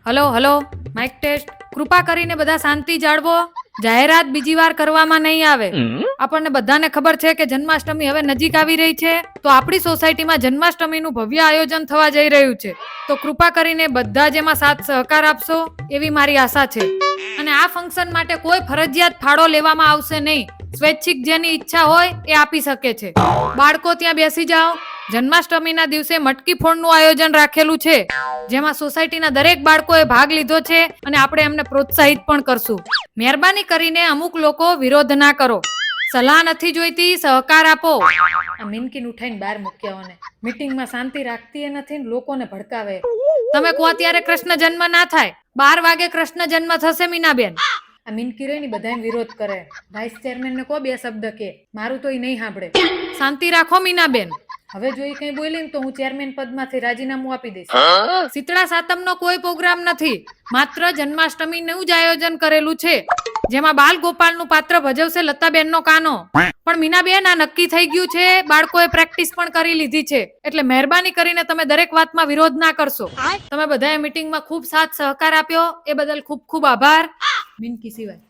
Hello hello mike test. કૃપા કરીને બધા શાંતિ જાળવો. જાહેરાત બીજી વાર કરવામાં નહીં આવે. આપણને બધાને ખબર છે કે જન્માષ્ટમી હવે નજીક આવી રહી છે, તો આપણી સોસાયટીમાં જન્માષ્ટમીનું ભવ્ય આયોજન થવા જઈ રહ્યું છે. તો કૃપા કરીને બધા જ એમાં સાથ સહકાર આપશો એવી મારી આશા છે. અને આ ફંક્શન માટે કોઈ ફરજિયાત ફાળો લેવામાં આવશે નહીં. સ્વૈચ્છિક જેની ઈચ્છા હોય એ આપી શકે છે. બાળકો ત્યાં બેસી જાઓ. જન્માષ્ટમીના દિવસે મટકી ફોડનું આયોજન રાખેલું છે, જેમાં સોસાયટીના દરેક બાળકોએ ભાગ લીધો છે અને આપણે એમને પ્રોત્સાહિત પણ કરશું. મહેરબાની કરીને અમુક લોકો વિરોધ ના કરો. સલાહ નથી જોઈતી, સહકાર આપો. આ મિનકીન ઉઠાઈને બહાર મૂક્યાઓને મીટિંગમાં શાંતિ રાખતી એ નથી ને લોકોને ભડકાવે. તમે કહો ત્યારે કૃષ્ણ જન્મ ના થાય. 12 વાગે કૃષ્ણ જન્મ થશે મીનાબેન. આ મિનકી રહી ને બધાને વિરોધ કરે. વાઇસ ચેરમેન ને કહો 2 શબ્દ કે, મારું તો એ નહીં સાંભળે. શાંતિ રાખો મીનાબેન. હવે જો એ કઈ બોલી ને તો હું ચેરમેન પદમાંથી રાજીનામું આપી દઈશ. શીતળા સાતમનો કોઈ પ્રોગ્રામ નથી, માત્ર જન્માષ્ટમીનું જ આયોજન કરેલું છે, જેમાં બાલ ગોપાલનું પાત્ર ભજવશે લતાબેનનો કાનો. પણ મીનાબેન આ નક્કી થઈ ગયું છે, બાળકોએ પ્રેક્ટિસ પણ કરી લીધી છે, એટલે મહેરબાની કરીને તમે દરેક વાતમાં વિરોધ ના કરશો. તમે બધાએ મીટિંગમાં ખૂબ સાથ સહકાર આપ્યો એ બદલ ખૂબ ખૂબ આભાર. મિનકી સિવાય